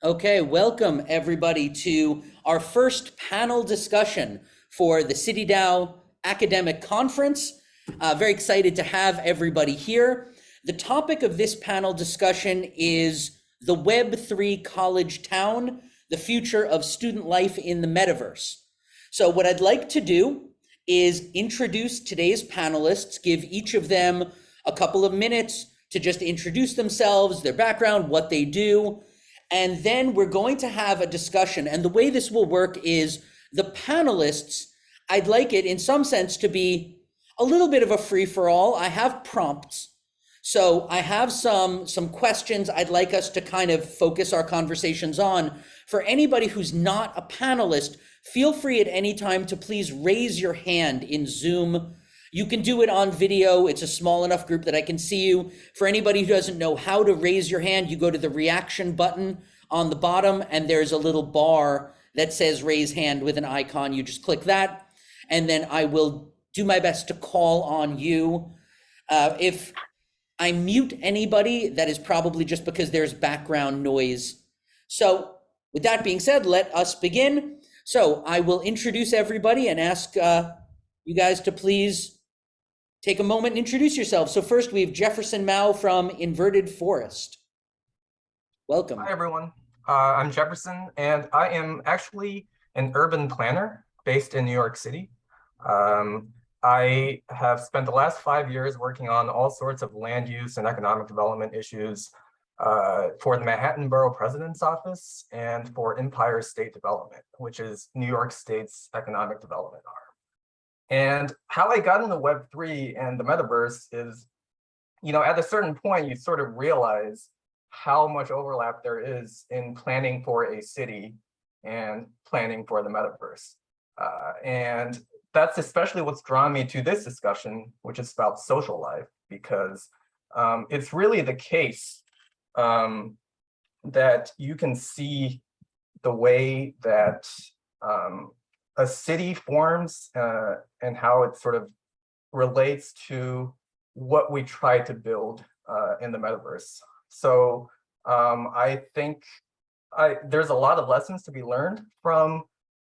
Okay, welcome everybody to our first panel discussion for the CityDAO Academic Conference. Very excited to have everybody here. The topic of this panel discussion is the Web3 college town, the future of student life in the metaverse. So what I'd like to do is introduce today's panelists, give each of them a couple of minutes to just introduce themselves, their background, what they do, and then we're going to have a discussion. And the way this will work is the panelists, I'd like it in some sense to be a little bit of a free for all. I have prompts. So I have some questions I'd like us to kind of focus our conversations on. For anybody who's not a panelist, feel free at any time to please raise your hand in Zoom. You can do it on video. It's a small enough group that I can see you. For anybody who doesn't know how to raise your hand, you go to the reaction button on the bottom, and there's a little bar that says raise hand with an icon. You just click that, and then I will do my best to call on you. If I mute anybody, that is probably just because there's background noise. So with that being said, let us begin. So I will introduce everybody and ask you guys to please take a moment and introduce yourselves. So first we have Jefferson Mao from Inverted Forest. Welcome. Hi, everyone. I'm Jefferson, and I am actually an urban planner based in New York City. I have spent the last 5 years working on all sorts of land use and economic development issues for the Manhattan Borough President's Office and for Empire State Development, which is New York State's economic development arm. And how I got into Web3 and the metaverse is, at a certain point, you sort of realize how much overlap there is in planning for a city and planning for the metaverse. And that's especially what's drawn me to this discussion, which is about social life, because it's really the case that you can see the way that a city forms and how it sort of relates to what we try to build in the metaverse. So I think there's a lot of lessons to be learned from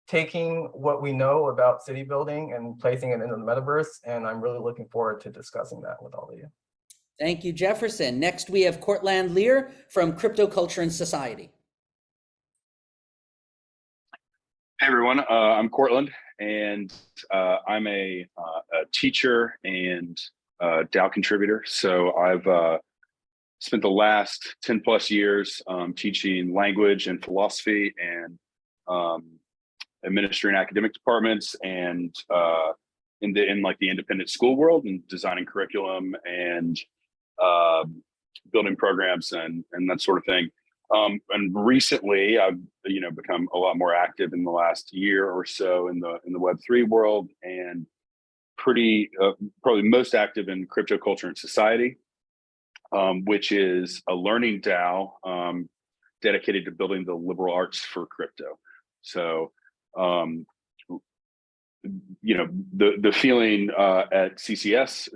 taking what we know about city building and placing it into the metaverse. And I'm really looking forward to discussing that with all of you. Thank you, Jefferson. Next, we have Courtland Lear from Crypto Culture and Society. Hey everyone, I'm Courtland, and I'm a teacher and DAO contributor. So I've spent the last 10 plus years teaching language and philosophy and administering academic departments and in like the independent school world and designing curriculum and building programs and that sort of thing. And recently I've become a lot more active in the last year or so in the Web3 world, and probably most active in Crypto Culture and Society, which is a learning DAO dedicated to building the liberal arts for crypto. So the feeling at CCS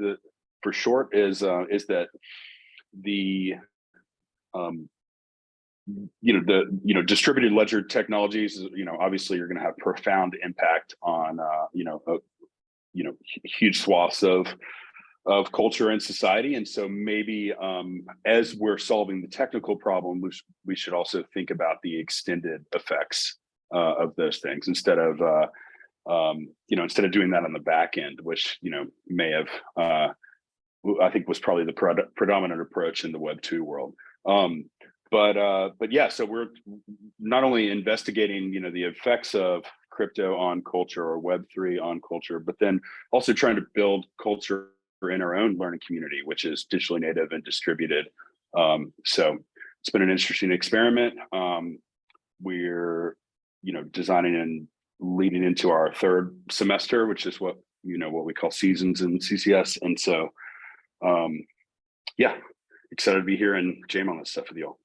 for short is that the distributed ledger technologies, obviously you're going to have profound impact on, huge swaths of culture and society. And so maybe as we're solving the technical problem, we should also think about the extended effects of those things instead of doing that on the back end, which, may have, I think was probably the predominant approach in the Web2 world. But yeah, so we're not only investigating, the effects of crypto on culture or Web3 on culture, but then also trying to build culture in our own learning community, which is digitally native and distributed. So it's been an interesting experiment. We're, designing and leading into our third semester, which is what we call seasons in CCS. And so, yeah, excited to be here and jam on this stuff with you all.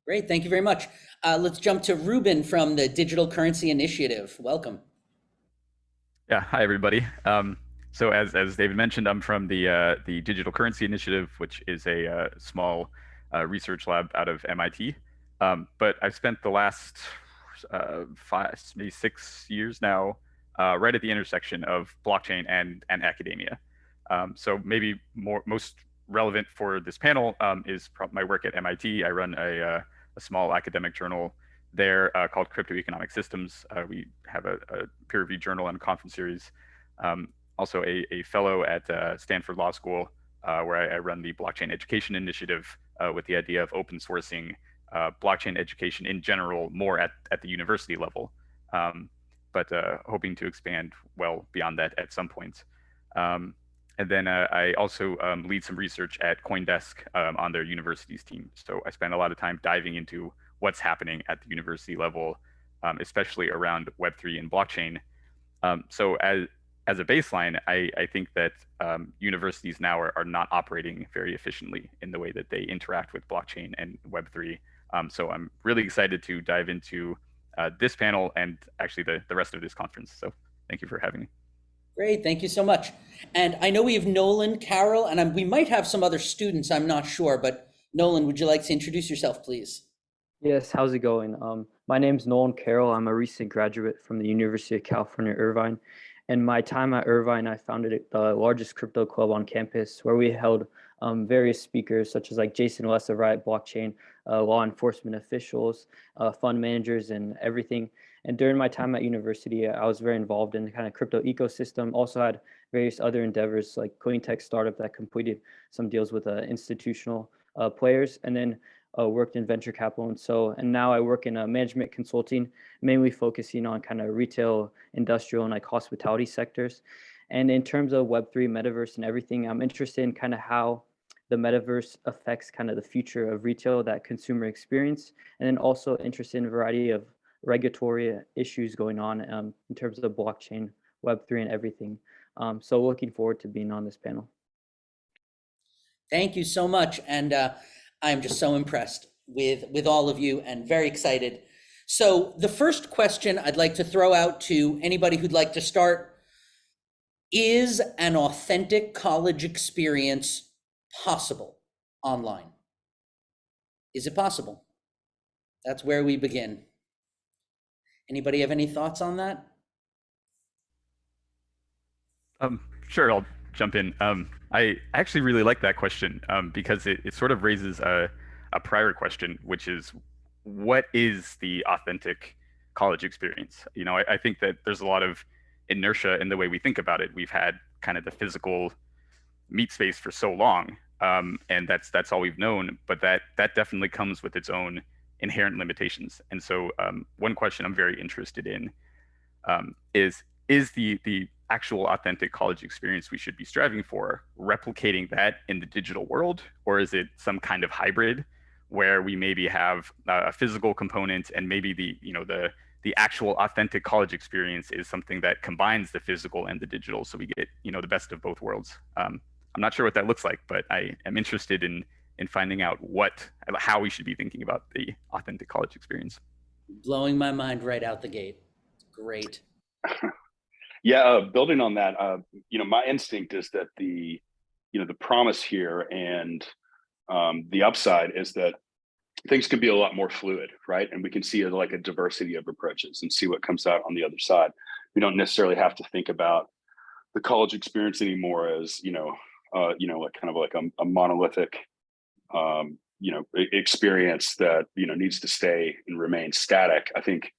Great, thank you very much. Let's jump to Ruben from the Digital Currency Initiative. Welcome. Yeah, hi everybody. So as David mentioned, I'm from the Digital Currency Initiative, which is a small research lab out of MIT. But I've spent the last maybe 6 years now, right at the intersection of blockchain and academia. So maybe most relevant for this panel is my work at MIT. I run a small academic journal there called Crypto Economic Systems. We have a peer-reviewed journal and a conference series. Also a fellow at Stanford Law School, where I run the Blockchain Education Initiative with the idea of open sourcing blockchain education in general more at the university level, but hoping to expand well beyond that at some point. And then I also lead some research at CoinDesk on their universities team. So I spend a lot of time diving into what's happening at the university level, especially around Web3 and blockchain. So as a baseline, I think that universities now are not operating very efficiently in the way that they interact with blockchain and Web3. So I'm really excited to dive into this panel and actually the rest of this conference. So thank you for having me. Great, thank you so much. And I know we have Nolan, Carol, and we might have some other students, I'm not sure, but Nolan, would you like to introduce yourself, please? Yes, how's it going? My name's Nolan Carroll. I'm a recent graduate from the University of California, Irvine. And my time at Irvine, I founded the largest crypto club on campus where we held various speakers such as like Jason West of Riot Blockchain, law enforcement officials, fund managers and everything. And during my time at university, I was very involved in the kind of crypto ecosystem, also had various other endeavors like CoinTech startup that completed some deals with institutional players. And then worked in venture capital and now I work in management consulting, mainly focusing on kind of retail, industrial, and like hospitality sectors. And in terms of Web3, metaverse, and everything, I'm interested in kind of how the metaverse affects kind of the future of retail, that consumer experience, and then also interested in a variety of regulatory issues going on in terms of blockchain, Web3, and everything. So looking forward to being on this panel. Thank you so much. And I'm just so impressed with all of you and very excited. So the first question I'd like to throw out to anybody who'd like to start: is an authentic college experience possible online? Is it possible? That's where we begin. Anybody have any thoughts on that? Sure, I'll jump in. I actually really like that question because it sort of raises a prior question, which is, what is the authentic college experience? You know, I think that there's a lot of inertia in the way we think about it. We've had kind of the physical meat space for so long, and that's all we've known. But that definitely comes with its own inherent limitations. And so, one question I'm very interested in is the actual authentic college experience we should be striving for replicating that in the digital world, or is it some kind of hybrid where we maybe have a physical component and maybe the actual authentic college experience is something that combines the physical and the digital, so we get the best of both worlds. I'm not sure what that looks like, but I am interested in finding out how we should be thinking about the authentic college experience. Blowing my mind right out the gate. Great. Yeah, building on that, my instinct is that the promise here and the upside is that things can be a lot more fluid, right? And we can see like a diversity of approaches and see what comes out on the other side. We don't necessarily have to think about the college experience anymore as like kind of like a monolithic experience that needs to stay and remain static. I think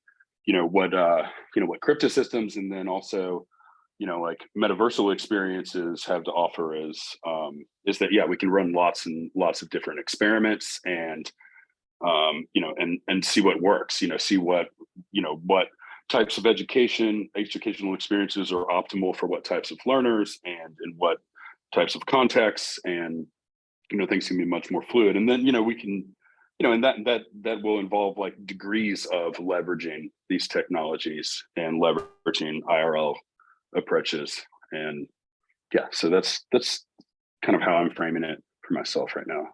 what crypto systems and then also like metaversal experiences have to offer is that we can run lots and lots of different experiments and see what works, see what types of educational experiences are optimal for what types of learners and in what types of contexts, and things can be much more fluid. And then we can and that will involve like degrees of leveraging these technologies and leveraging IRL approaches. And so that's kind of how I'm framing it for myself right now.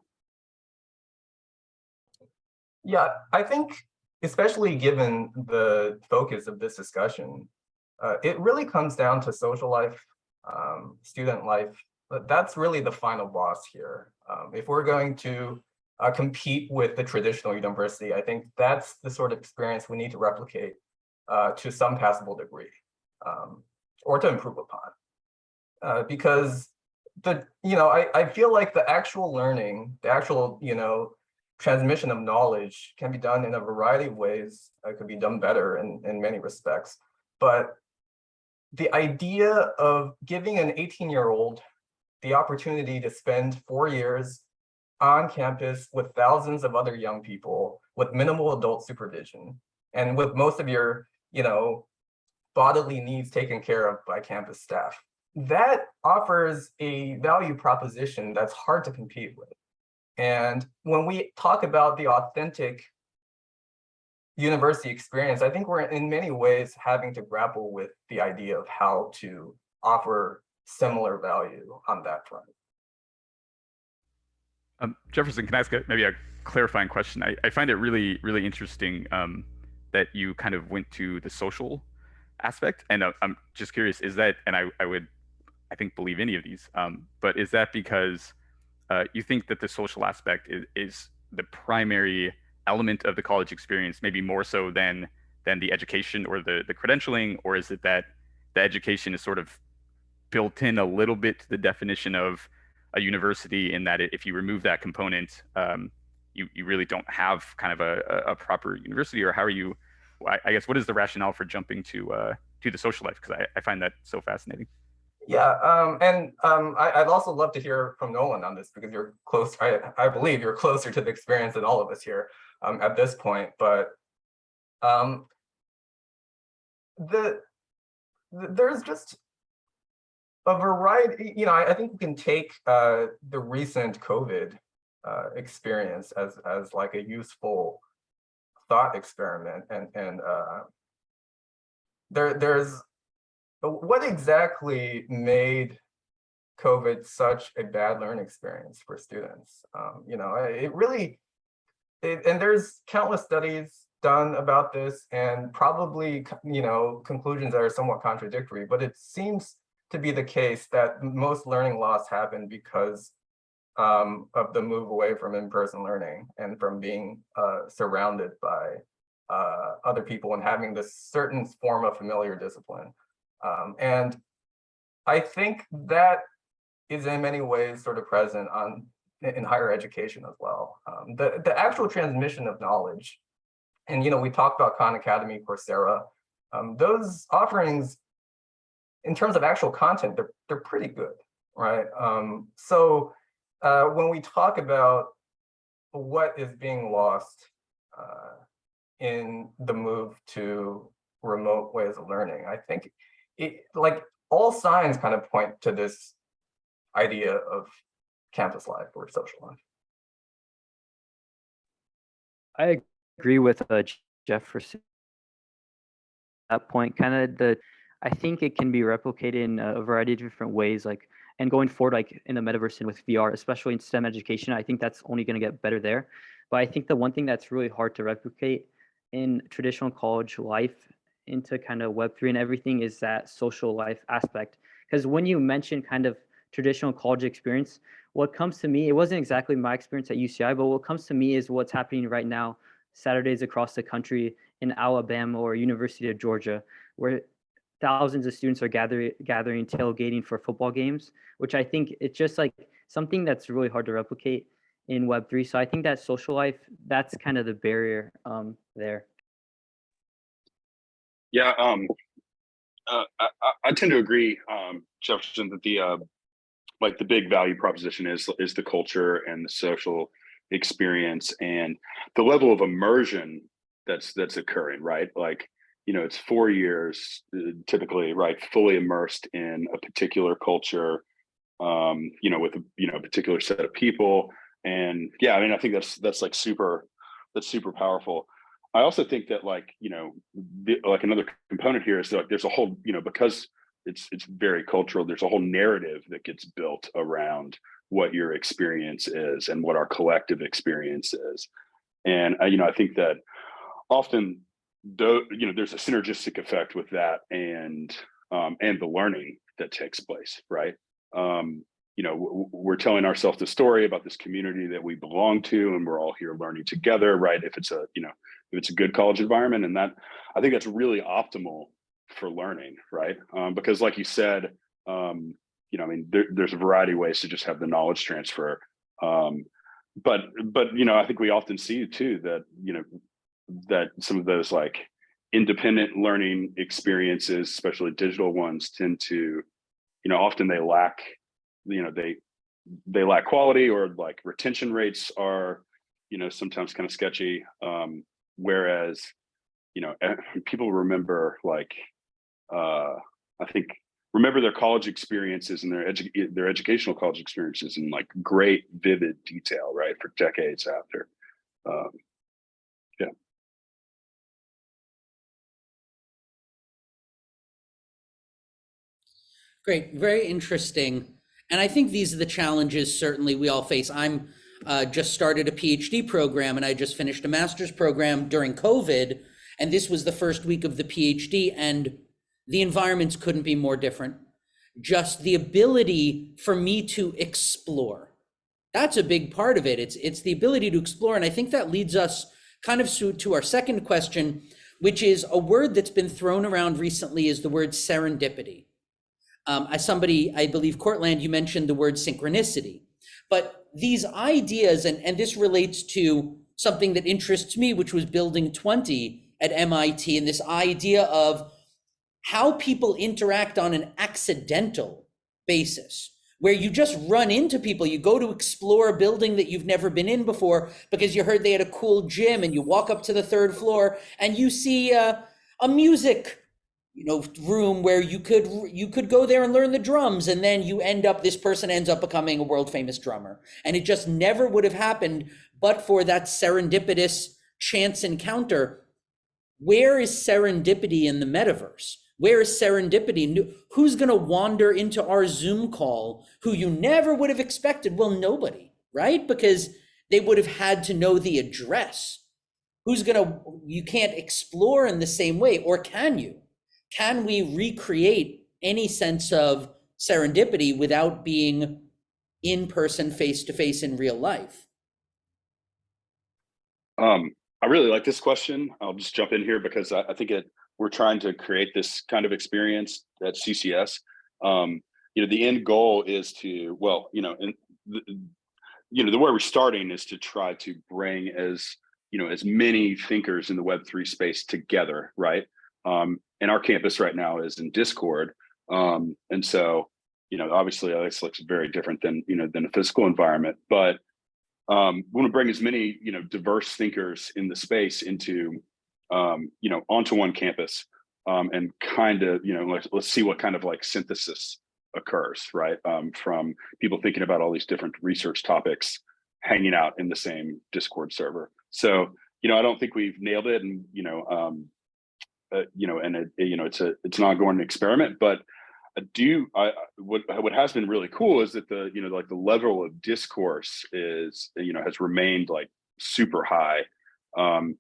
Yeah, I think especially given the focus of this discussion, it really comes down to social life, student life. But that's really the final boss here. If we're going to compete with the traditional university. I think that's the sort of experience we need to replicate to some passable degree, or to improve upon. Because I feel like the actual learning, the actual, transmission of knowledge can be done in a variety of ways. It could be done better in many respects. But the idea of giving an 18-year-old the opportunity to spend 4 years on campus with thousands of other young people with minimal adult supervision, and with most of your, bodily needs taken care of by campus staff, that offers a value proposition that's hard to compete with. And when we talk about the authentic university experience, I think we're in many ways having to grapple with the idea of how to offer similar value on that front. Jefferson, can I ask maybe a clarifying question? I find it really, really interesting that you kind of went to the social aspect, and I'm just curious, is that, and I would, I think, believe any of these, but is that because you think that the social aspect is the primary element of the college experience, maybe more so than the education or the credentialing, or is it that the education is sort of built in a little bit to the definition of a university, in that if you remove that component, you really don't have kind of a proper university? Or how are you, I guess, what is the rationale for jumping to the social life? Because I find that so fascinating. Yeah, I'd also love to hear from Nolan on this, because you're close. I believe you're closer to the experience than all of us here at this point. But there's just a variety. I think we can take the recent COVID experience as like a useful thought experiment, and there's what exactly made COVID such a bad learning experience for students. And there's countless studies done about this, and probably conclusions that are somewhat contradictory, but it seems to be the case that most learning loss happened because of the move away from in-person learning and from being surrounded by other people and having this certain form of familiar discipline. And I think that is in many ways sort of present in higher education as well. The actual transmission of knowledge, and we talked about Khan Academy, Coursera, those offerings in terms of actual content, they're pretty good, right? So when we talk about what is being lost in the move to remote ways of learning, I think all signs kind of point to this idea of campus life or social life. I agree with Jefferson. That point, I think it can be replicated in a variety of different ways, and going forward, like in the metaverse and with VR, especially in STEM education, I think that's only going to get better there. But I think the one thing that's really hard to replicate in traditional college life into kind of Web3 and everything is that social life aspect. Because when you mention kind of traditional college experience, what comes to me, it wasn't exactly my experience at UCI, but what comes to me is what's happening right now, Saturdays across the country in Alabama or University of Georgia, where thousands of students are gathering, tailgating for football games, which I think it's just like something that's really hard to replicate in Web3. So I think that social life, that's kind of the barrier there. Yeah, I tend to agree, Jefferson, that the big value proposition is the culture and the social experience and the level of immersion that's occurring, right? It's 4 years typically, right, fully immersed in a particular culture, with a particular set of people. And yeah, I think that's super powerful. I also think that another component here is that there's a whole, because it's very cultural, there's a whole narrative that gets built around what your experience is and what our collective experience is. And I think that often there's a synergistic effect with that and the learning that takes place, right? we're telling ourselves the story about this community that we belong to, and we're all here learning together, right? If it's a good college environment, and that, I think that's really optimal for learning, right? Because like you said, there's a variety of ways to just have the knowledge transfer. But I think we often see too that, that some of those like independent learning experiences, especially digital ones, tend to, often they lack, they lack quality, or like retention rates are, sometimes kind of sketchy. Whereas, people remember I think remember their college experiences and their educational college experiences in like great vivid detail, right, for decades after. Yeah. Great, very interesting. And I think these are the challenges certainly we all face. I'm just started a PhD program, and I just finished a master's program during COVID, and this was the first week of the PhD, and the environments couldn't be more different. Just the ability for me to explore. That's a big part of it. It's the ability to explore. And I think that leads us kind of to our second question, which is a word that's been thrown around recently, is the word serendipity. As somebody, I believe, Cortland, you mentioned the word synchronicity. But these ideas, and this relates to something that interests me, which was Building 20 at MIT, and this idea of how people interact on an accidental basis, where you just run into people. You go to explore a building that you've never been in before because you heard they had a cool gym, and you walk up to the third floor and you see a music room where you could go there and learn the drums, and then this person ends up becoming a world famous drummer. And it just never would have happened but for that serendipitous chance encounter. Where is serendipity in the metaverse? Where is serendipity? Who's going to wander into our Zoom call who you never would have expected? Well, nobody, right? Because they would have had to know the address. You can't explore in the same way, or can you? Can we recreate any sense of serendipity without being in person, face to face in real life? I really like this question. I'll just jump in here because I think we're trying to create this kind of experience at CCS. The end goal is to, the way we're starting is to try to bring as many thinkers in the Web3 space together, right? And our campus right now is in Discord. And so, obviously this looks very different than a physical environment, but we want to bring as many, diverse thinkers in the space into, onto one campus, and kind of, let's see what kind of like synthesis occurs, right? From people thinking about all these different research topics, hanging out in the same Discord server. So, I don't think we've nailed it, and, it's an ongoing experiment, but what has been really cool is that the level of discourse is, has remained like super high,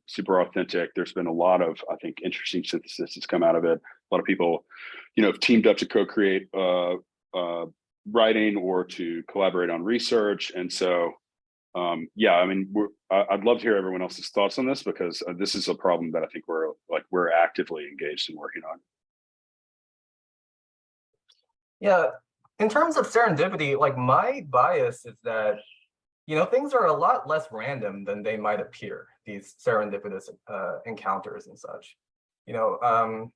super authentic. There's been a lot of, I think, interesting synthesis that's come out of it. A lot of people, have teamed up to co-create writing or to collaborate on research. And so, I'd love to hear everyone else's thoughts on this, because this is a problem that I think we're actively engaged in working on. Yeah, in terms of serendipity, like my bias is that, things are a lot less random than they might appear, these serendipitous encounters and such. The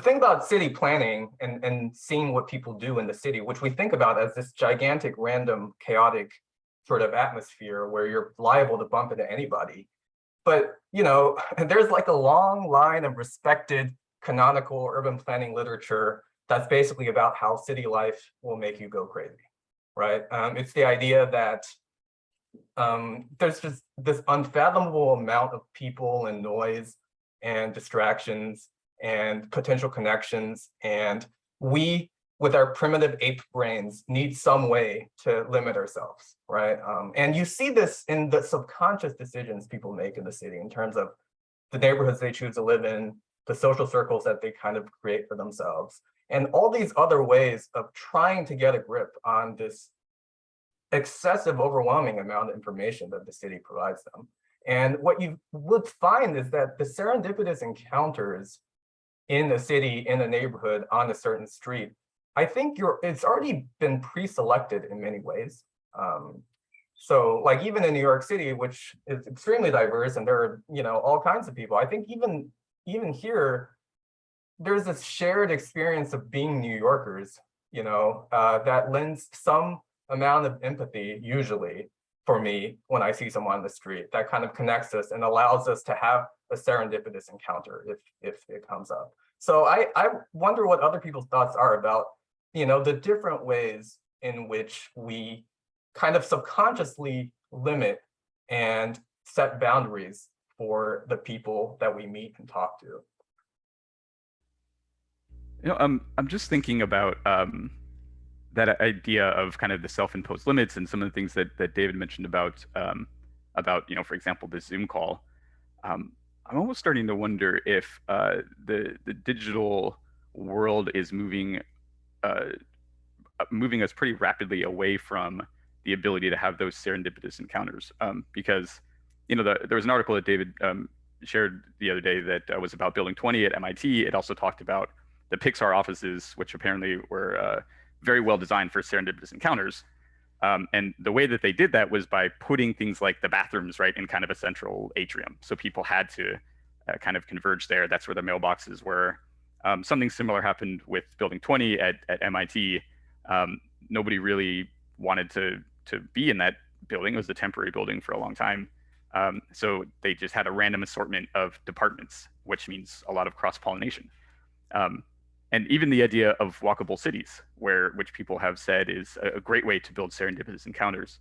thing about city planning and seeing what people do in the city, which we think about as this gigantic, random, chaotic sort of atmosphere where you're liable to bump into anybody. But, there's like a long line of respected canonical urban planning literature that's basically about how city life will make you go crazy, right? It's the idea that there's just this unfathomable amount of people and noise and distractions and potential connections, and we, with our primitive ape brains, need some way to limit ourselves, right? And you see this in the subconscious decisions people make in the city in terms of the neighborhoods they choose to live in, the social circles that they kind of create for themselves. and all these other ways of trying to get a grip on this excessive, overwhelming amount of information that the city provides them. And what you would find is that the serendipitous encounters in the city, in a neighborhood, on a certain street, I think it's already been pre-selected in many ways. So like even in New York City, which is extremely diverse and there are, all kinds of people, I think even here, there's this shared experience of being New Yorkers, that lends some amount of empathy, usually for me, when I see someone on the street, that kind of connects us and allows us to have a serendipitous encounter if it comes up. So I wonder what other people's thoughts are about, the different ways in which we kind of subconsciously limit and set boundaries for the people that we meet and talk to. I'm just thinking about that idea of kind of the self-imposed limits and some of the things that David mentioned about for example, the Zoom call. I'm almost starting to wonder if the digital world is moving us pretty rapidly away from the ability to have those serendipitous encounters. Because there was an article that David shared the other day that was about Building 20 at MIT. It also talked about the Pixar offices, which apparently were very well designed for serendipitous encounters. And the way that they did that was by putting things like the bathrooms right in kind of a central atrium. So people had to kind of converge there. That's where the mailboxes were. Something similar happened with Building 20 at MIT. Nobody really wanted to be in that building. It was a temporary building for a long time. So they just had a random assortment of departments, which means a lot of cross-pollination. And even the idea of walkable cities, which people have said is a great way to build serendipitous encounters.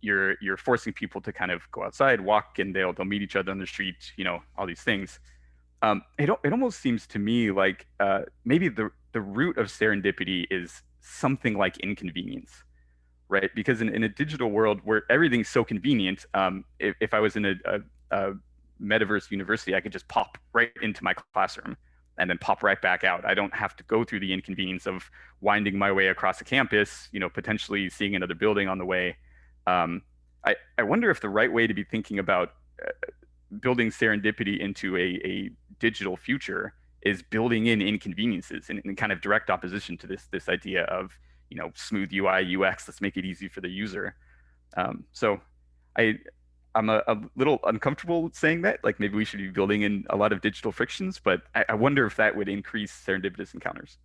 You're forcing people to kind of go outside, walk, and they'll meet each other on the street. All these things. It almost seems to me like maybe the root of serendipity is something like inconvenience, right? Because in a digital world where everything's so convenient, if I was in a metaverse university, I could just pop right into my classroom and then pop right back out. I don't have to go through the inconvenience of winding my way across a campus, potentially seeing another building on the way. I wonder if the right way to be thinking about building serendipity into a digital future is building in inconveniences in kind of direct opposition to this idea of smooth UI UX. Let's make it easy for the user. So I'm a little uncomfortable saying that, like maybe we should be building in a lot of digital frictions, but I wonder if that would increase serendipitous encounters.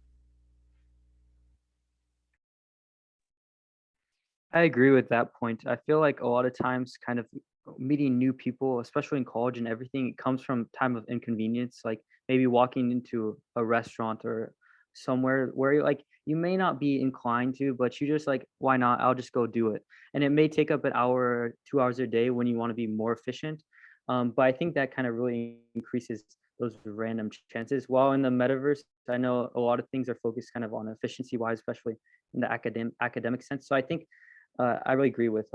I agree with that point. I feel like a lot of times kind of meeting new people, especially in college and everything, it comes from time of inconvenience, like maybe walking into a restaurant or somewhere where you may not be inclined to, but you just like, why not? I'll just go do it. And it may take up an hour, 2 hours a day when you want to be more efficient. But I think that kind of really increases those random chances. While in the metaverse, I know a lot of things are focused kind of on efficiency wise, especially in the academic sense. So I think I really agree with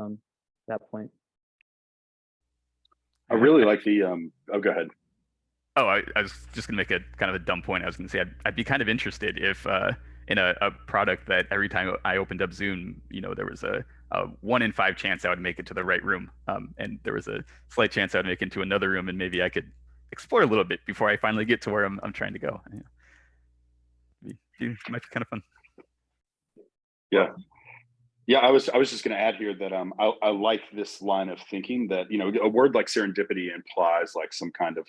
that point. I really like the, oh, go ahead. Oh, I was just gonna make a kind of a dumb point. I was gonna say I'd be kind of interested if in a product that every time I opened up Zoom, there was a 1 in 5 chance I would make it to the right room, and there was a slight chance I would make it into another room, and maybe I could explore a little bit before I finally get to where I'm trying to go. It might be kind of fun. Yeah. Yeah, I was just going to add here that I like this line of thinking that a word like serendipity implies like some kind of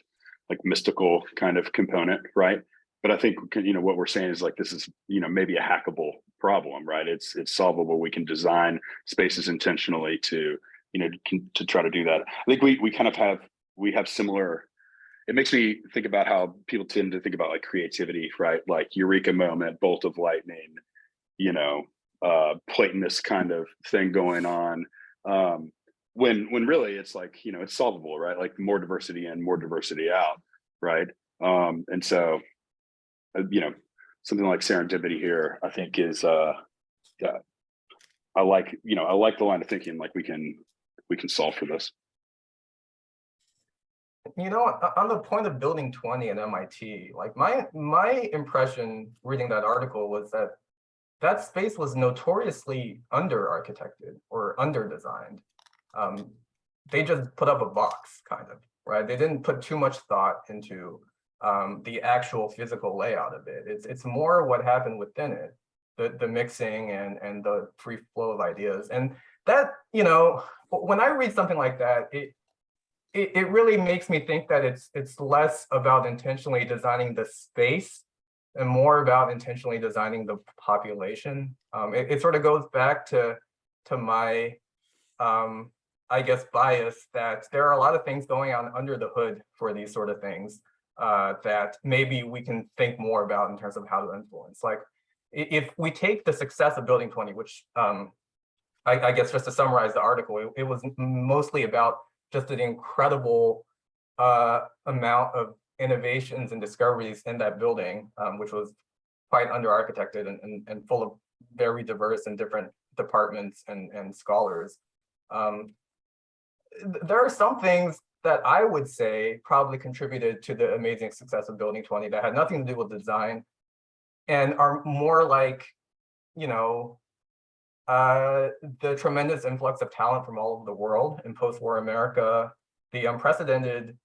like mystical kind of component, right? But I think what we're saying is like this is maybe a hackable problem, right? It's solvable. We can design spaces intentionally to to try to do that. I think we kind of have similar. It makes me think about how people tend to think about like creativity, right? Like eureka moment, bolt of lightning, Platonist kind of thing going on, when really it's like it's solvable, right? Like more diversity in, more diversity out, right? And so something like serendipity here, I think is yeah, I like the line of thinking like we can solve for this. You know, on the point of building 20 at MIT, like my impression reading that article was that that space was notoriously under-architected or under-designed. They just put up a box, kind of, right? They didn't put too much thought into the actual physical layout of it. It's more what happened within it, the mixing and the free flow of ideas. And that, you know, when I read something like that, it really makes me think that it's less about intentionally designing the space and more about intentionally designing the population. It sort of goes back to my, I guess, bias that there are a lot of things going on under the hood for these sort of things that maybe we can think more about in terms of how to influence. Like if we take the success of Building 20, which I guess just to summarize the article, it was mostly about just an incredible amount of innovations and discoveries in that building, which was quite under-architected and full of very diverse and different departments and scholars. There are some things that I would say probably contributed to the amazing success of Building 20 that had nothing to do with design and are more like, you know, the tremendous influx of talent from all over the world in post-war America, the unprecedented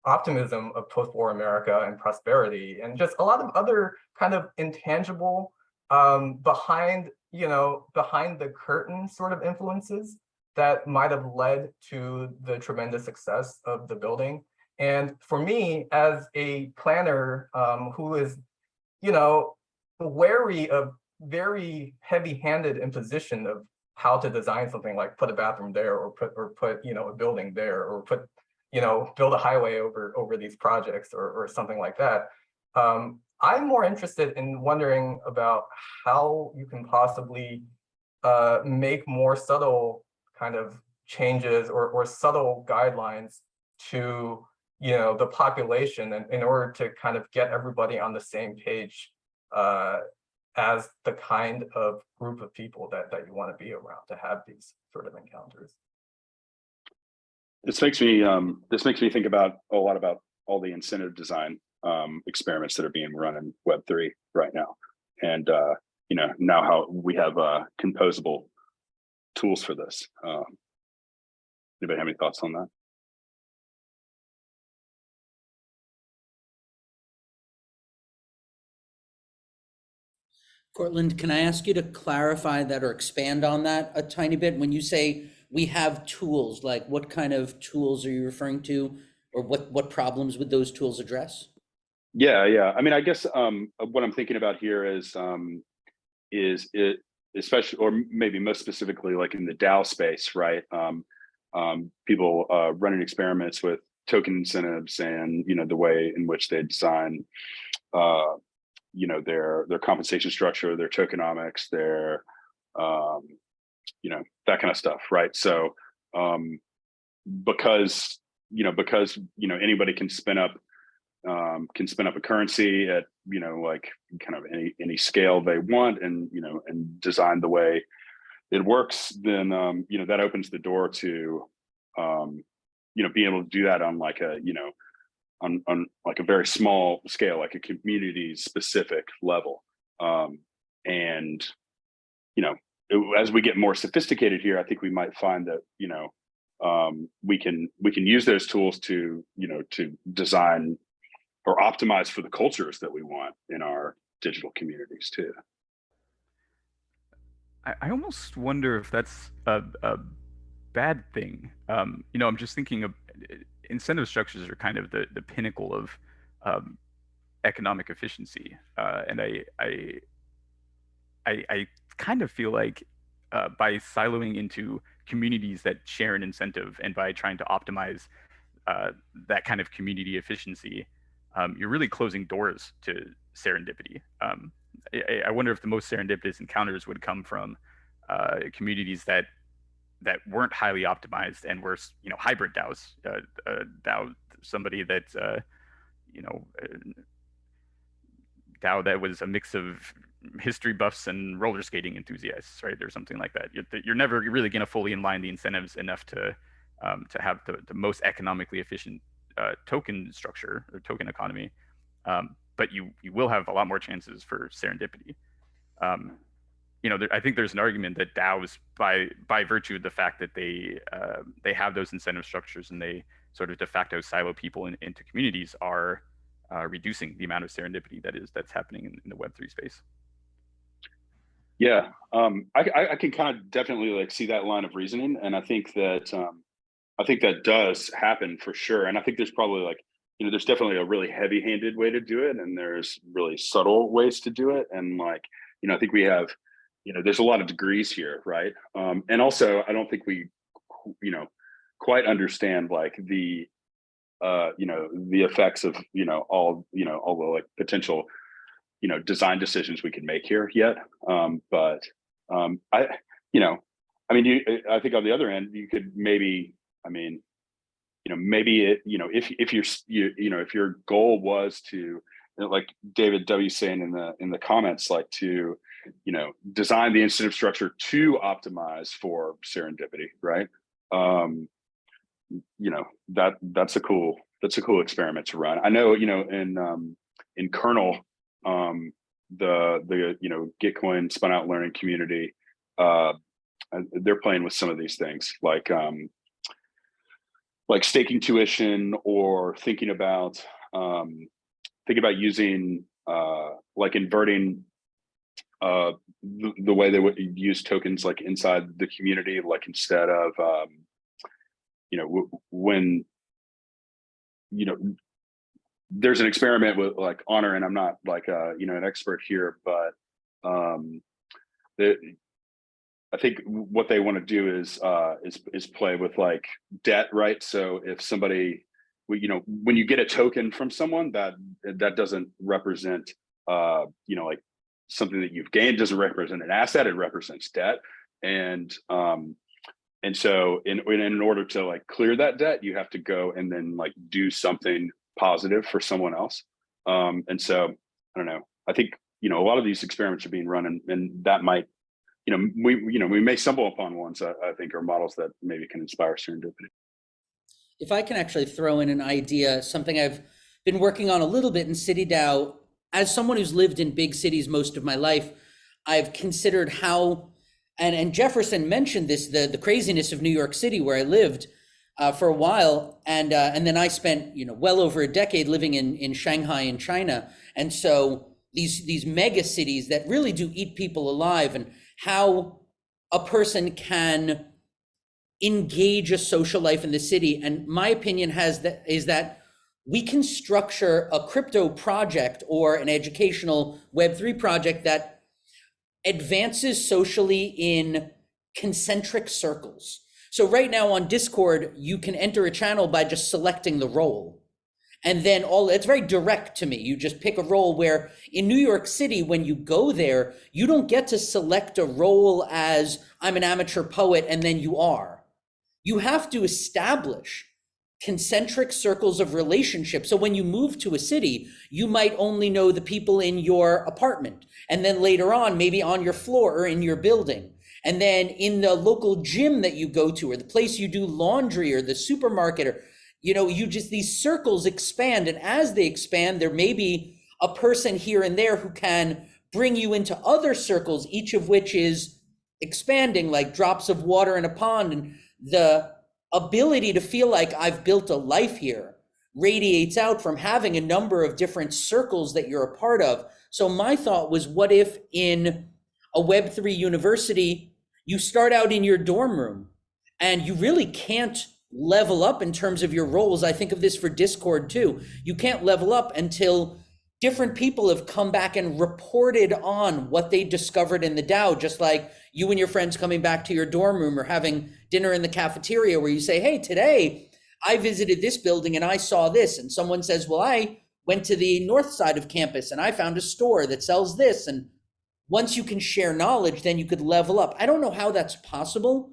optimism of post-war America and prosperity, and just a lot of other kind of intangible, behind the curtain sort of influences that might have led to the tremendous success of the building. And for me, as a planner who is, you know, wary of very heavy-handed imposition of how to design something like put a bathroom there or put you know, a building there or put, you know, build a highway over these projects or something like that. I'm more interested in wondering about how you can possibly make more subtle kind of changes or subtle guidelines to, you know, the population in order to kind of get everybody on the same page as the kind of group of people that you want to be around to have these sort of encounters. This makes me think about a lot about all the incentive design experiments that are being run in Web3 right now, and you know, now how we have composable tools for this. Anybody have any thoughts on that? Cortland, can I ask you to clarify that or expand on that a tiny bit? When you say we have tools, like what kind of tools are you referring to, or what problems would those tools address? Yeah. I mean, I guess what I'm thinking about here is it, especially, or maybe most specifically, like in the DAO space, right? People running experiments with token incentives and, you know, the way in which they design you know, their compensation structure, their tokenomics, their you know, that kind of stuff, right? So because anybody can spin up a currency at, you know, like kind of any scale they want, and, you know, and design the way it works, then you know, that opens the door to you know, being able to do that on like a, you know, on like a very small scale, like a community specific level. And, you know, as we get more sophisticated here, I think we might find that, you know, we can use those tools to, you know, to design or optimize for the cultures that we want in our digital communities too. I almost wonder if that's a bad thing. You know, I'm just thinking of incentive structures are kind of the pinnacle of economic efficiency, and I kind of feel like by siloing into communities that share an incentive and by trying to optimize that kind of community efficiency, you're really closing doors to serendipity. I wonder if the most serendipitous encounters would come from communities that weren't highly optimized and were, you know, hybrid DAOs. DAO, somebody that you know, DAO that was a mix of history buffs and roller skating enthusiasts, right, or something like that. You're never really going to fully align the incentives enough to have the most economically efficient token structure or token economy, but you will have a lot more chances for serendipity. I think there's an argument that DAOs, by virtue of the fact that they have those incentive structures and they sort of de facto silo people into communities, are reducing the amount of serendipity that's happening in the Web3 space. Yeah, I can kind of definitely like see that line of reasoning, and I think that does happen for sure. And I think there's probably like, there's definitely a really heavy-handed way to do it, and there's really subtle ways to do it. And like, I think we have, there's a lot of degrees here, right? And also, I don't think we, quite understand like the effects of all the like potential design decisions we can make here yet. But I think on the other end, you could maybe, maybe it, if your goal was to, like David W saying in the comments, like to, design the incentive structure to optimize for serendipity, right? That's a cool experiment to run. I know, in kernel, the Gitcoin spun out learning community, they're playing with some of these things, like staking tuition, or thinking about using like inverting the way they would use tokens like inside the community, like instead of when there's an experiment with like honor, and I'm not like an expert here, but I think what they want to do is play with like debt, right? So if somebody, when you get a token from someone, that doesn't represent like something that you've gained, doesn't represent an asset, it represents debt. And so in order to like clear that debt, you have to go and then like do something positive for someone else. And so I don't know, I think a lot of these experiments are being run, and that might, we may stumble upon ones that I think are models that maybe can inspire serendipity. If I can actually throw in an idea, something I've been working on a little bit in CityDAO, as someone who's lived in big cities most of my life, I've considered how, and Jefferson mentioned this, the craziness of New York City, where I lived for a while, and then I spent well over a decade living in Shanghai in China, and so these mega cities that really do eat people alive, and how a person can engage a social life in the city. And my opinion is that we can structure a crypto project or an educational Web3 project that advances socially in concentric circles. So right now on Discord, you can enter a channel by just selecting the role. And then it's very direct to me. You just pick a role, where in New York City, when you go there, you don't get to select a role as I'm an amateur poet and then you are. You have to establish concentric circles of relationship. So when you move to a city, you might only know the people in your apartment, and then later on, maybe on your floor or in your building. And then in the local gym that you go to, or the place you do laundry, or the supermarket, or these circles expand, and as they expand, there may be a person here and there who can bring you into other circles, each of which is expanding like drops of water in a pond. And the ability to feel like I've built a life here radiates out from having a number of different circles that you're a part of. So my thought was, what if in a Web3 university, you start out in your dorm room and you really can't level up in terms of your roles? I think of this for Discord too. You can't level up until different people have come back and reported on what they discovered in the DAO, just like you and your friends coming back to your dorm room or having dinner in the cafeteria, where you say, hey, today I visited this building and I saw this. And someone says, well, I went to the north side of campus and I found a store that sells this. And once you can share knowledge, then you could level up. I don't know how that's possible,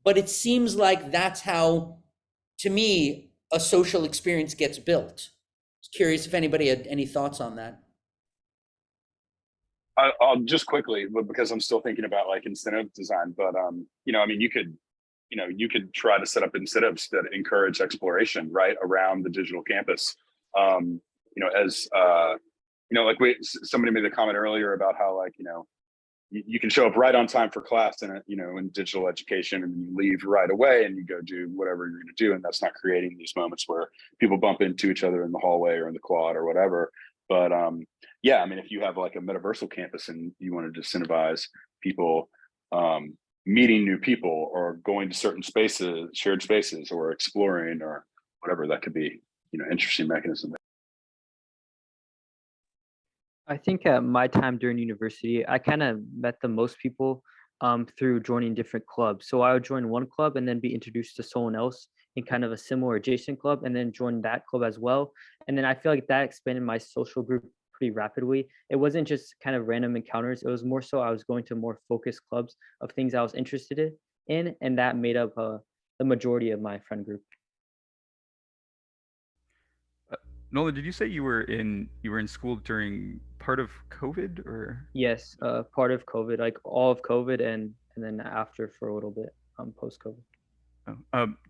but it seems like that's how, to me, a social experience gets built. I was curious if anybody had any thoughts on that. I'll just quickly, because I'm still thinking about like incentive design, but you could you could try to set up incentives that encourage exploration right around the digital campus. As like somebody made the comment earlier about how like, you can show up right on time for class in digital education, and then you leave right away and you go do whatever you're going to do. And that's not creating these moments where people bump into each other in the hallway or in the quad or whatever. But yeah, I mean, if you have like a metaversal campus and you want to incentivize people meeting new people or going to certain spaces, shared spaces, or exploring or whatever, that could be, interesting mechanism. I think at my time during university, I kind of met the most people through joining different clubs. So I would join one club and then be introduced to someone else in kind of a similar adjacent club, and then join that club as well. And then I feel like that expanded my social group pretty rapidly. It wasn't just kind of random encounters. It was more so I was going to more focused clubs of things I was interested in, and that made up the majority of my friend group. Nolan, did you say you were in school during part of COVID, or? Yes, part of COVID, like all of COVID, and then after for a little bit, post COVID.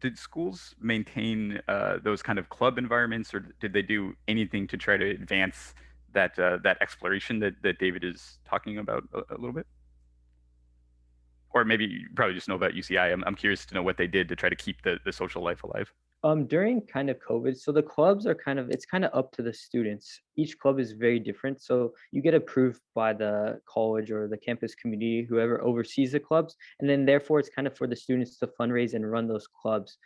Did schools maintain those kind of club environments, or did they do anything to try to advance that exploration that David is talking about a little bit? Or maybe you probably just know about UCI. I'm curious to know what they did to try to keep the social life alive. During kind of COVID, so the clubs are it's kind of up to the students. Each club is very different. So you get approved by the college or the campus community, whoever oversees the clubs. And then therefore it's kind of for the students to fundraise and run those clubs.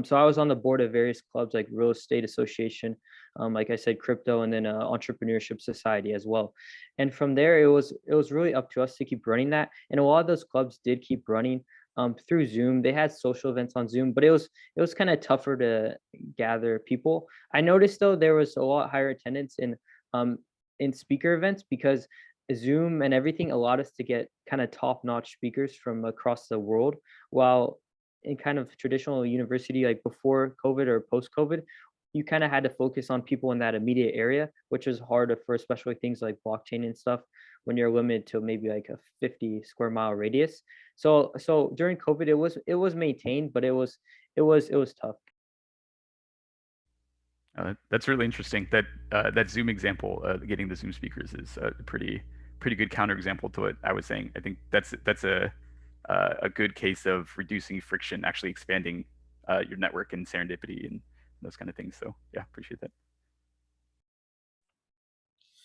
So I was on the board of various clubs like Real Estate Association, like I said, crypto, and then Entrepreneurship Society as well. And from there, it was really up to us to keep running that. And a lot of those clubs did keep running through Zoom. They had social events on Zoom, but it was kind of tougher to gather people. I noticed though there was a lot higher attendance in speaker events because Zoom and everything allowed us to get kind of top-notch speakers from across the world, while in kind of traditional university, like before COVID or post-COVID, you kind of had to focus on people in that immediate area, which is harder for especially things like blockchain and stuff when you're limited to maybe like a 50 square mile radius. So during COVID, it was maintained, but it was tough. That's really interesting. That Zoom example, getting the Zoom speakers, is a pretty good counterexample to what I was saying. I think that's a good case of reducing friction, actually expanding your network and serendipity and those kind of things. So yeah, appreciate that.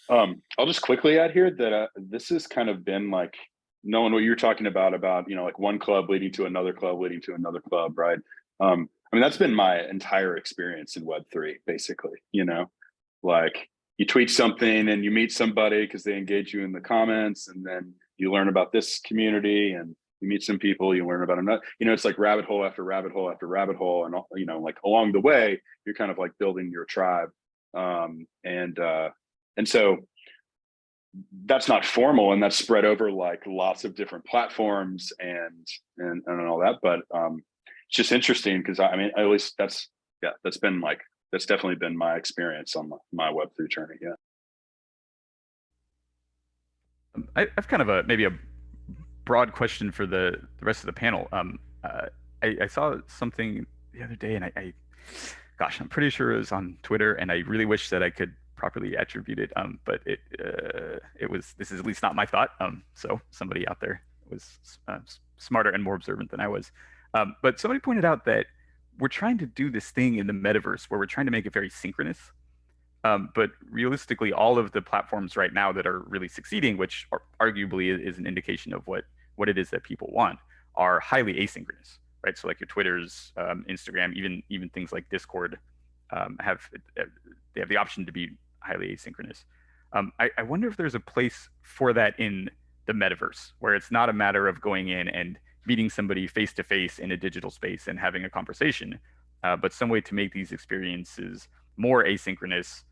I'll just quickly add here that this has kind of been like, knowing what you're talking about, like one club leading to another club, leading to another club, right? I mean, that's been my entire experience in Web3, basically, like you tweet something and you meet somebody because they engage you in the comments, and then you learn about this community and you meet some people, you learn about another, it's like rabbit hole after rabbit hole after rabbit hole. And, like along the way, you're kind of like building your tribe. And so that's not formal, and that's spread over like lots of different platforms and all that. But it's just interesting because I mean, at least that's definitely been my experience on my Web3 journey. Yeah. I've kind of maybe a broad question for the rest of the panel. I saw something the other day, and gosh, I'm pretty sure it was on Twitter, and I really wish that I could properly attribute it. But this is at least not my thought. So somebody out there was smarter and more observant than I was. But somebody pointed out that we're trying to do this thing in the metaverse where we're trying to make it very synchronous. But realistically, all of the platforms right now that are really succeeding, which arguably is an indication of what it is that people want, are highly asynchronous, right? So like your Twitters, Instagram, even things like Discord have the option to be highly asynchronous. I wonder if there's a place for that in the metaverse, where it's not a matter of going in and meeting somebody face to face in a digital space and having a conversation, but some way to make these experiences more asynchronous,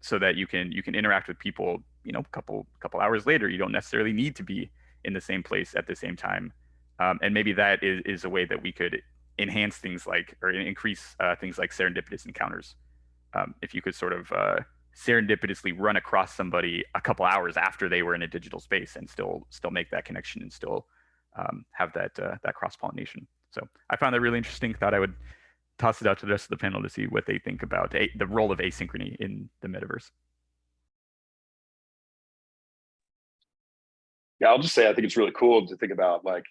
so that you can interact with people, a couple hours later. You don't necessarily need to be in the same place at the same time, and maybe that is a way that we could enhance things like, or increase things like serendipitous encounters. If you could sort of serendipitously run across somebody a couple hours after they were in a digital space and still make that connection and still have that cross-pollination. So I found that really interesting. Thought I would toss it out to the rest of the panel to see what they think about the role of asynchrony in the metaverse. Yeah, I'll just say I think it's really cool to think about, like,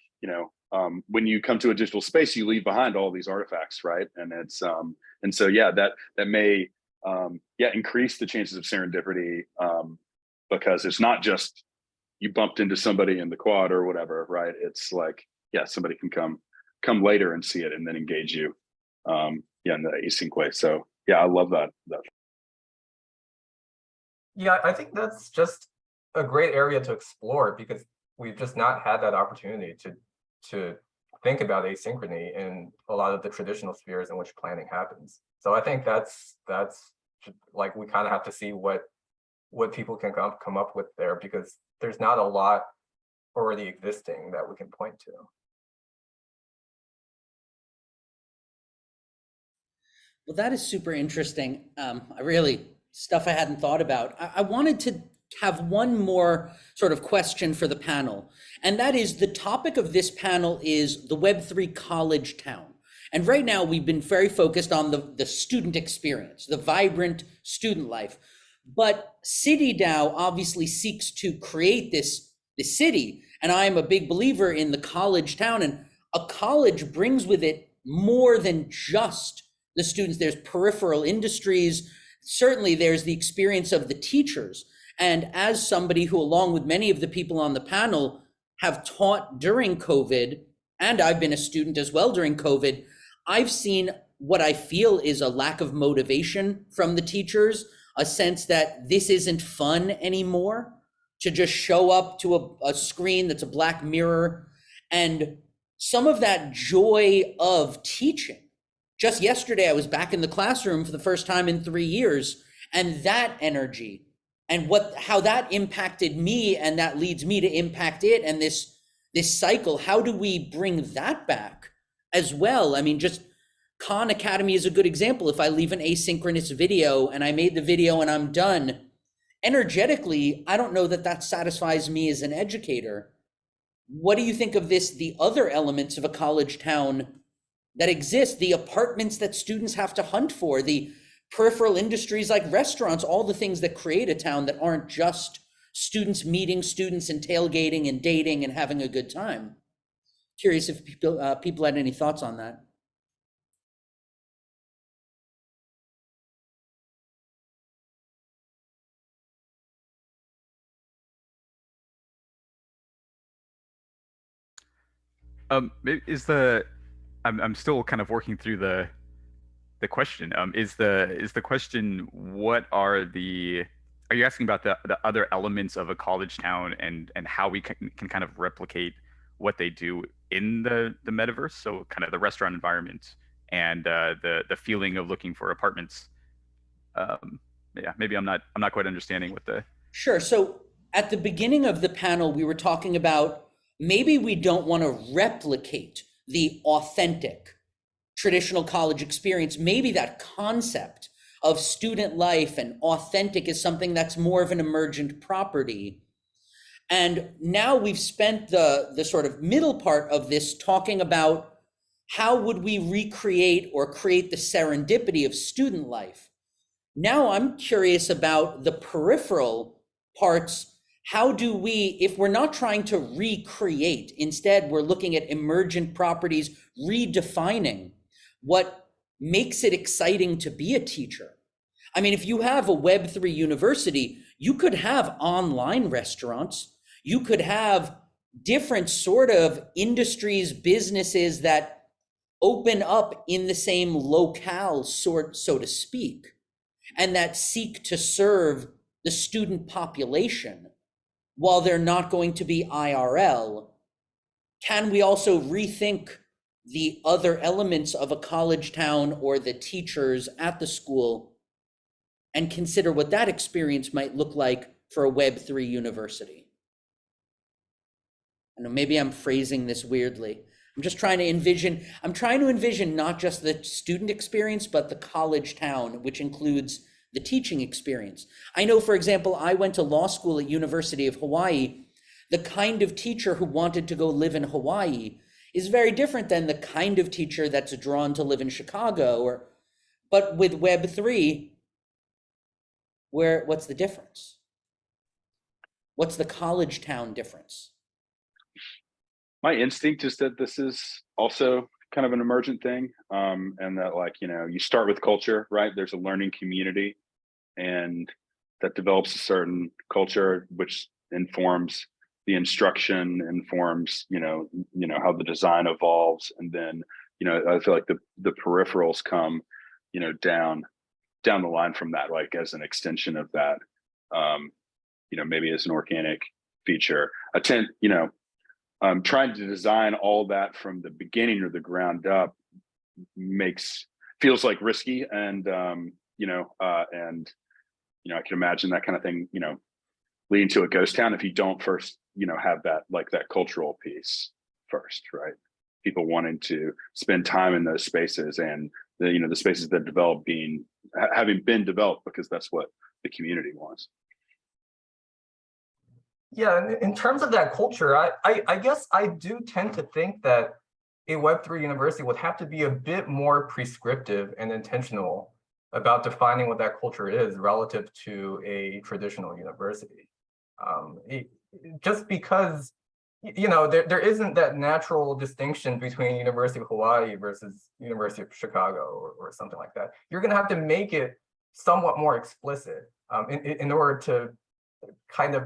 when you come to a digital space, you leave behind all these artifacts, right? And it's and so yeah, that may increase the chances of serendipity, because it's not just you bumped into somebody in the quad or whatever, right? It's like, yeah, somebody can come later and see it and then engage you, in the async way. So yeah, I love that. Yeah, I think that's just a great area to explore, because we've just not had that opportunity to think about asynchrony in a lot of the traditional spheres in which planning happens. So I think that's like, we kind of have to see what people can come up with there, because there's not a lot already existing that we can point to. Well, that is super interesting. Stuff I hadn't thought about. I wanted to have one more sort of question for the panel. And that is, the topic of this panel is the Web3 college town. And right now we've been very focused on the student experience, the vibrant student life. But CityDAO obviously seeks to create this city. And I am a big believer in the college town. And a college brings with it more than just the students. There's peripheral industries. Certainly there's the experience of the teachers. And as somebody who, along with many of the people on the panel, have taught during COVID, and I've been a student as well during COVID, I've seen what I feel is a lack of motivation from the teachers, a sense that this isn't fun anymore, to just show up to a screen that's a black mirror. And some of that joy of teaching. Just yesterday, I was back in the classroom for the first time in 3 years, and that energy and how that impacted me, and that leads me to impact it, and this cycle, how do we bring that back as well? I mean, just Khan Academy is a good example. If I leave an asynchronous video and I made the video and I'm done, energetically, I don't know that satisfies me as an educator. What do you think of the other elements of a college town that exist, the apartments that students have to hunt for, the peripheral industries like restaurants, all the things that create a town that aren't just students meeting students and tailgating and dating and having a good time? Curious if people had any thoughts on that. I'm still kind of working through the question. Is the question, are you asking about the other elements of a college town and how we can kind of replicate what they do in the metaverse? So kind of the restaurant environment and the feeling of looking for apartments. Yeah, maybe I'm not quite understanding what the. Sure. So at the beginning of the panel, we were talking about maybe we don't want to replicate the authentic traditional college experience. Maybe that concept of student life and authentic is something that's more of an emergent property. And now we've spent the sort of middle part of this talking about how would we recreate or create the serendipity of student life. Now I'm curious about the peripheral parts. How do we, if we're not trying to recreate, instead we're looking at emergent properties, redefining what makes it exciting to be a teacher. I mean, if you have a Web3 university, you could have online restaurants, you could have different sort of industries, businesses that open up in the same locale, so to speak, and that seek to serve the student population while they're not going to be IRL. Can we also rethink the other elements of a college town or the teachers at the school and consider what that experience might look like for a Web3 university? I know maybe I'm phrasing this weirdly. I'm trying to envision not just the student experience, but the college town, which includes the teaching experience. I know, for example, I went to law school at University of Hawaii. The kind of teacher who wanted to go live in Hawaii is very different than the kind of teacher that's drawn to live in Chicago. But with Web3, what's the difference? What's the college town difference? My instinct is that this is also kind of an emergent thing, and that, like, you start with culture, right? There's a learning community, and that develops a certain culture, which informs the instruction, informs how the design evolves, and then I feel like the peripherals come down the line from that, like as an extension of that, maybe as an organic feature. Trying to design all that from the beginning or the ground up feels like risky, and I can imagine that kind of thing leading to a ghost town if you don't first have that cultural piece first, right? People wanting to spend time in those spaces, and the spaces that develop having been developed because that's what the community wants. Yeah, in terms of that culture, I guess I do tend to think that a Web3 university would have to be a bit more prescriptive and intentional about defining what that culture is relative to a traditional university. Just because, there isn't that natural distinction between University of Hawaii versus University of Chicago or something like that. You're going to have to make it somewhat more explicit in order to kind of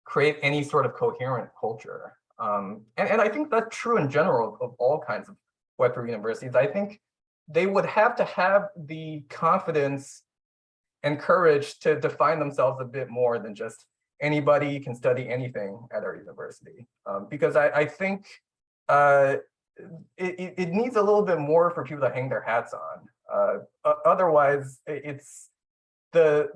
create any sort of coherent culture. And I think that's true in general of all kinds of Web3 universities. I think they would have to have the confidence and courage to define themselves a bit more than just anybody can study anything at our university. Because I think it needs a little bit more for people to hang their hats on. Otherwise, it's the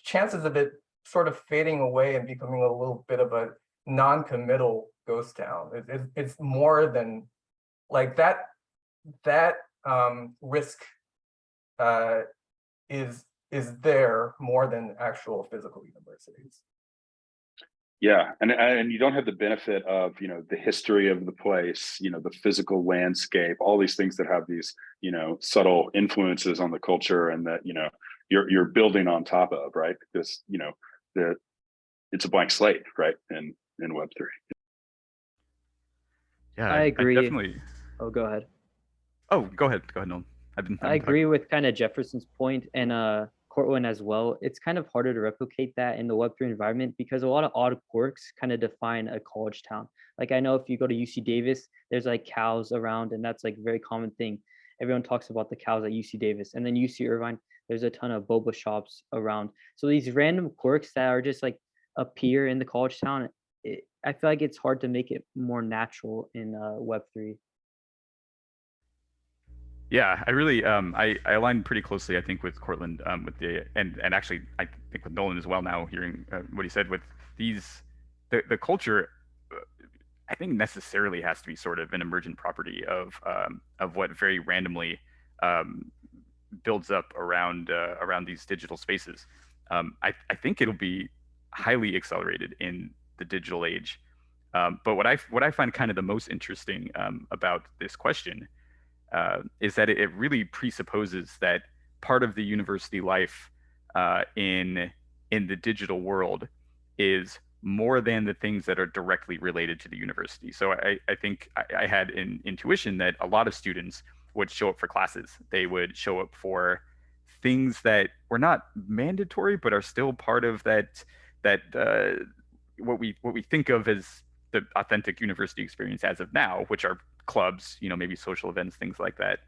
chances of it sort of fading away and becoming a little bit of a non-committal ghost town. It's more than like that risk is there more than actual physical universities. Yeah, and you don't have the benefit of the history of the place, the physical landscape, all these things that have these subtle influences on the culture, and that you're building on top of, right? Because it's a blank slate, right? In Web3. Yeah, I agree. definitely. Oh, go ahead. Oh, go ahead, Nolan. I agree with kind of Jefferson's point and Cortland as well. It's kind of harder to replicate that in the Web3 environment because a lot of odd quirks kind of define a college town. Like I know if you go to UC Davis, there's like cows around, and that's like a very common thing. Everyone talks about the cows at UC Davis, and then UC Irvine, there's a ton of boba shops around. So these random quirks that are just like appear in the college town, I feel like it's hard to make it more natural in Web3. Yeah, I really I align pretty closely, I think, with Cortland with and actually I think with Nolan as well. Now hearing what he said with the culture, I think necessarily has to be sort of an emergent property of what very randomly builds up around these digital spaces. I think it'll be highly accelerated in the digital age. But what I find kind of the most interesting about this question is that it really presupposes that part of the university life in the digital world is more than the things that are directly related to the university. So I think I had an intuition that a lot of students would show up for classes. They would show up for things that were not mandatory, but are still part of that what we think of as the authentic university experience as of now, which are clubs, maybe social events, things like that.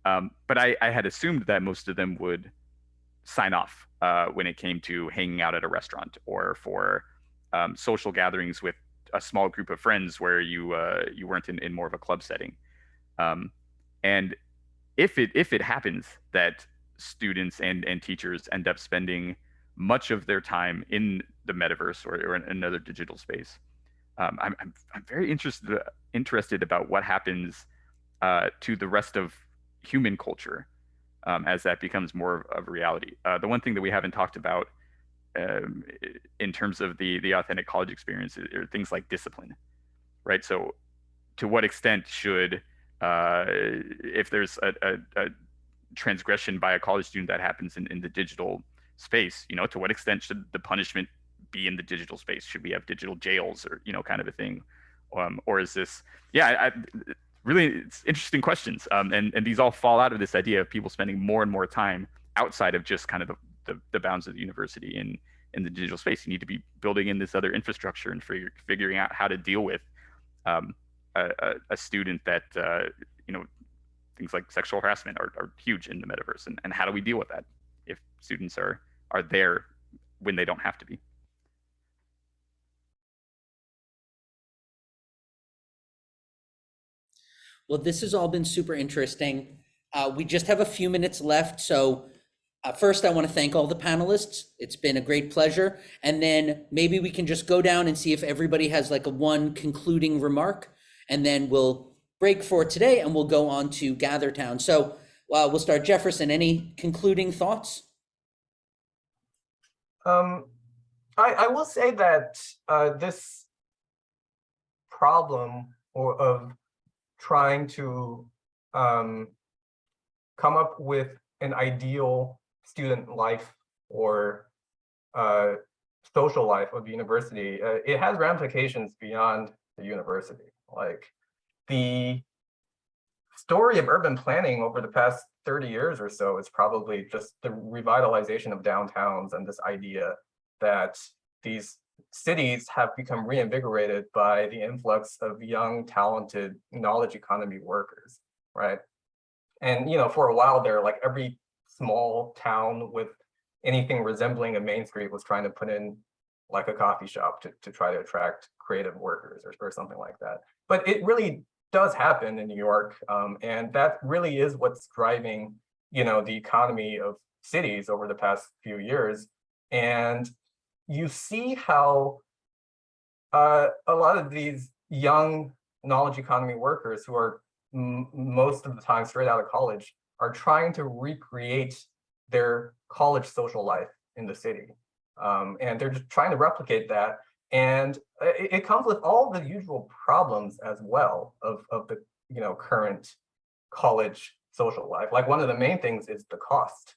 But I had assumed that most of them would sign off when it came to hanging out at a restaurant or for social gatherings with a small group of friends where you weren't in more of a club setting. And if it happens that students and teachers end up spending much of their time in the metaverse or in another digital space, I'm very interested about what happens to the rest of human culture as that becomes more of a reality. The one thing that we haven't talked about in terms of the authentic college experience are things like discipline, right? So to what extent should, if there's a transgression by a college student that happens in the digital space, to what extent should the punishment be in the digital space? Should we have digital jails or, kind of a thing? Or is this, really, it's interesting questions. And these all fall out of this idea of people spending more and more time outside of just kind of the bounds of the university in the digital space. You need to be building in this other infrastructure and figuring out how to deal with a student that, things like sexual harassment are huge in the metaverse. And how do we deal with that if students are there when they don't have to be? Well, this has all been super interesting. We just have a few minutes left. So first, I want to thank all the panelists. It's been a great pleasure. And then maybe we can just go down and see if everybody has like a one concluding remark. And then we'll break for today and we'll go on to GatherTown. So we'll start. Jefferson, any concluding thoughts? I will say that this problem of trying to come up with an ideal student life or social life of the university, it has ramifications beyond the university. Like the story of urban planning over the past 30 years or so is probably just the revitalization of downtowns and this idea that these cities have become reinvigorated by the influx of young, talented knowledge economy workers, right? And for a while there, like every small town with anything resembling a main street was trying to put in like a coffee shop to try to attract creative workers or something like that. But it really does happen in New York, and that really is what's driving, the economy of cities over the past few years. And you see how a lot of these young knowledge economy workers who are most of the time straight out of college are trying to recreate their college social life in the city. And they're just trying to replicate that. And it comes with all the usual problems as well of the current college social life. Like one of the main things is the cost.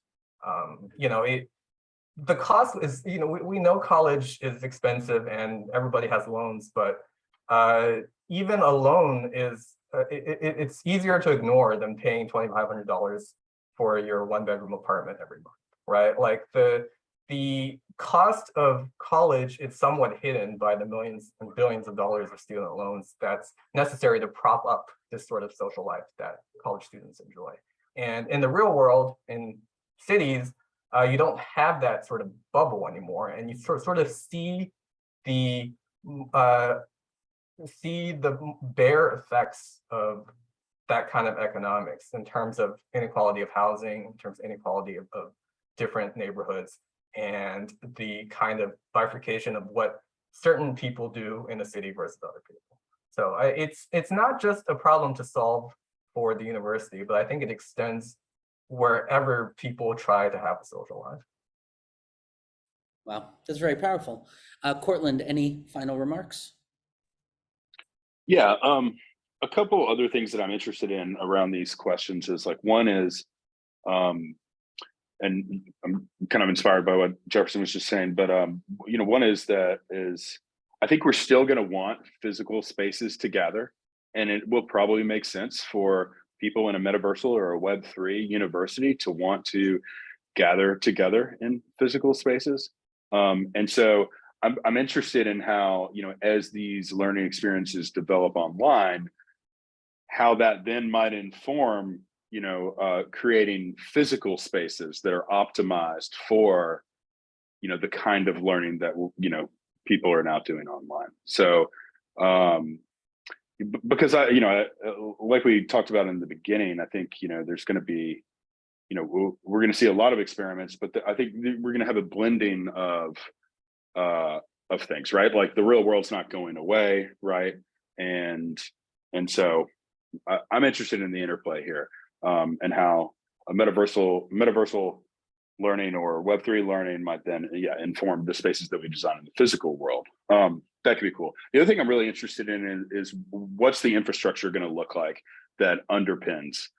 The cost is, we know college is expensive and everybody has loans, but even a loan is, it's easier to ignore than paying $2,500 for your one-bedroom apartment every month, right? Like the cost of college is somewhat hidden by the millions and billions of dollars of student loans that's necessary to prop up this sort of social life that college students enjoy. And in the real world, in cities, you don't have that sort of bubble anymore, and you sort of see the bare effects of that kind of economics in terms of inequality of housing, in terms of inequality of different neighborhoods, and the kind of bifurcation of what certain people do in a city versus other people. So it's not just a problem to solve for the university, but I think it extends wherever people try to have a social life. Wow, that's very powerful. Cortland, any final remarks? Yeah, a couple other things that I'm interested in around these questions is like, one is, and I'm kind of inspired by what Jefferson was just saying, but one is I think we're still going to want physical spaces to gather, and it will probably make sense for people in a metaversal or a Web3 university to want to gather together in physical spaces. And so I'm interested in how, as these learning experiences develop online, how that then might inform, creating physical spaces that are optimized for, the kind of learning that, people are now doing online. So, because like we talked about in the beginning, I think, there's going to be, we're going to see a lot of experiments, but I think we're going to have a blending of things, right? Like the real world's not going away, right? And so I'm interested in the interplay here, and how a metaversal learning or Web3 learning might then inform the spaces that we design in the physical world. That could be cool. The other thing I'm really interested in is what's the infrastructure going to look like that underpins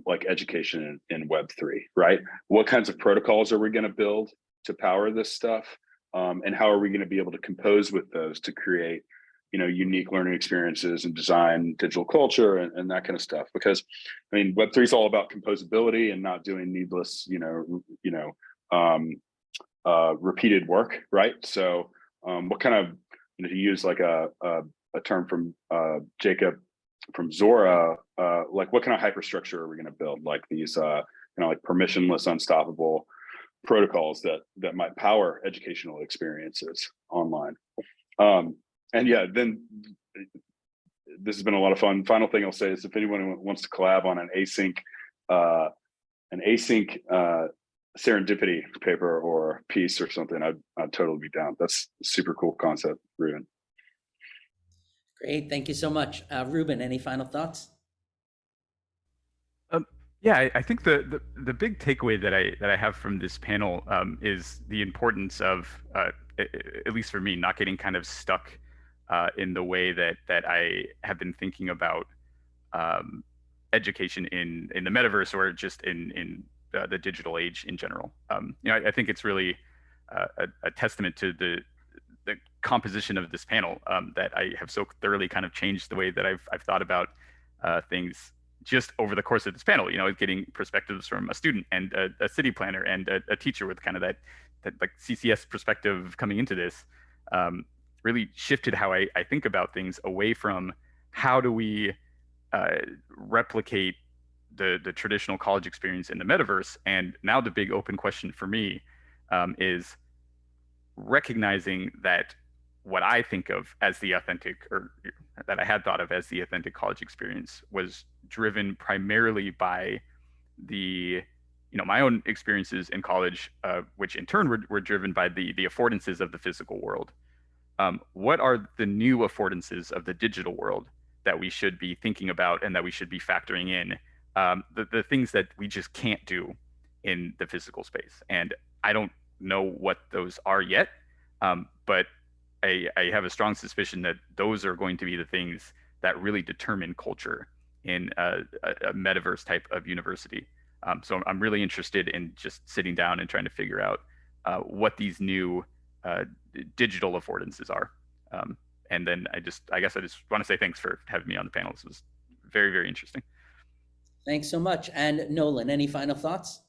like education in Web3, right? What kinds of protocols are we going to build to power this stuff? And how are we going to be able to compose with those to create, unique learning experiences and design digital culture and that kind of stuff? Because I mean, Web3 is all about composability and not doing needless, repeated work, right? So what kind of, to use like a term from Jacob from Zora, like what kind of hyperstructure are we going to build? Like these, like permissionless, unstoppable protocols that might power educational experiences online. And yeah, then this has been a lot of fun. Final thing I'll say is if anyone wants to collab on an async serendipity paper or piece or something, I'd totally be down. That's a super cool concept, Ruben. Great, thank you so much. Ruben, any final thoughts? Yeah, I think the big takeaway that I have from this panel is the importance of, at least for me, not getting kind of stuck in the way that I have been thinking about education in the metaverse or just in the digital age in general. I think it's really a testament to the composition of this panel that I have so thoroughly kind of changed the way that I've thought about things just over the course of this panel. Getting perspectives from a student and a city planner and a teacher with kind of that like CCS perspective coming into this really shifted how I think about things away from how do we replicate the traditional college experience in the metaverse. And now the big open question for me is recognizing that what I think of as the authentic, or that I had thought of as the authentic college experience, was driven primarily by my own experiences in college, which in turn were driven by the affordances of the physical world. What are the new affordances of the digital world that we should be thinking about and that we should be factoring in? The things that we just can't do in the physical space. And I don't know what those are yet, but I have a strong suspicion that those are going to be the things that really determine culture in a metaverse type of university. So I'm really interested in just sitting down and trying to figure out what these new digital affordances are. And then I guess I just want to say thanks for having me on the panel. This was very, very interesting. Thanks so much. And Nolan, any final thoughts?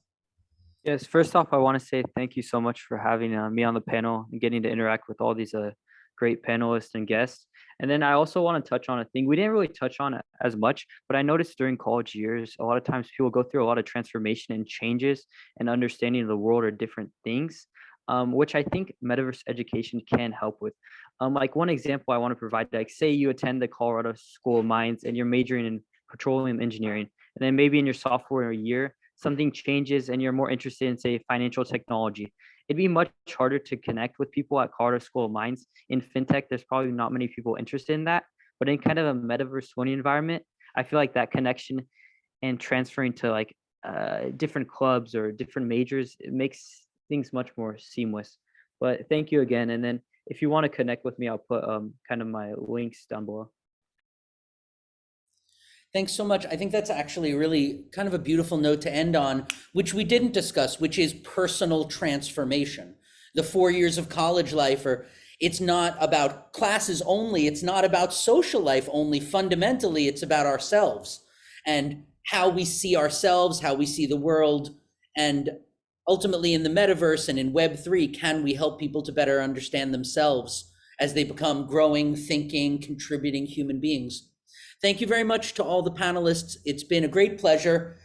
Yes, first off, I want to say thank you so much for having me on the panel and getting to interact with all these great panelists and guests. And then I also want to touch on a thing we didn't really touch on as much, but I noticed during college years, a lot of times people go through a lot of transformation and changes and understanding of the world or different things, which I think metaverse education can help with. Like one example I want to provide, like say you attend the Colorado School of Mines and you're majoring in petroleum engineering, and then maybe in your sophomore year, something changes and you're more interested in, say, financial technology. It'd be much harder to connect with people at Colorado School of Mines. In fintech, there's probably not many people interested in that. But in kind of a metaverse learning environment, I feel like that connection and transferring to like different clubs or different majors, it makes things much more seamless. But thank you again. And then if you want to connect with me, I'll put kind of my links down below. Thanks so much. I think that's actually really kind of a beautiful note to end on, which we didn't discuss, which is personal transformation. The 4 years of college life, it's not about classes only. It's not about social life only. Fundamentally, it's about ourselves and how we see ourselves, how we see the world. And ultimately in the metaverse and in Web3, can we help people to better understand themselves as they become growing, thinking, contributing human beings? Thank you very much to all the panelists. It's been a great pleasure.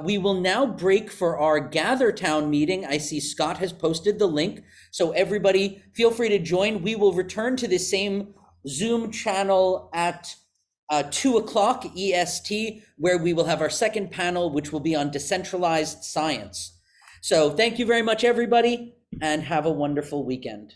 We will now break for our Gather Town meeting. I see Scott has posted the link, so everybody feel free to join. We will return to the same Zoom channel at 2 o'clock EST, where we will have our second panel, which will be on decentralized science. So thank you very much, everybody, and have a wonderful weekend.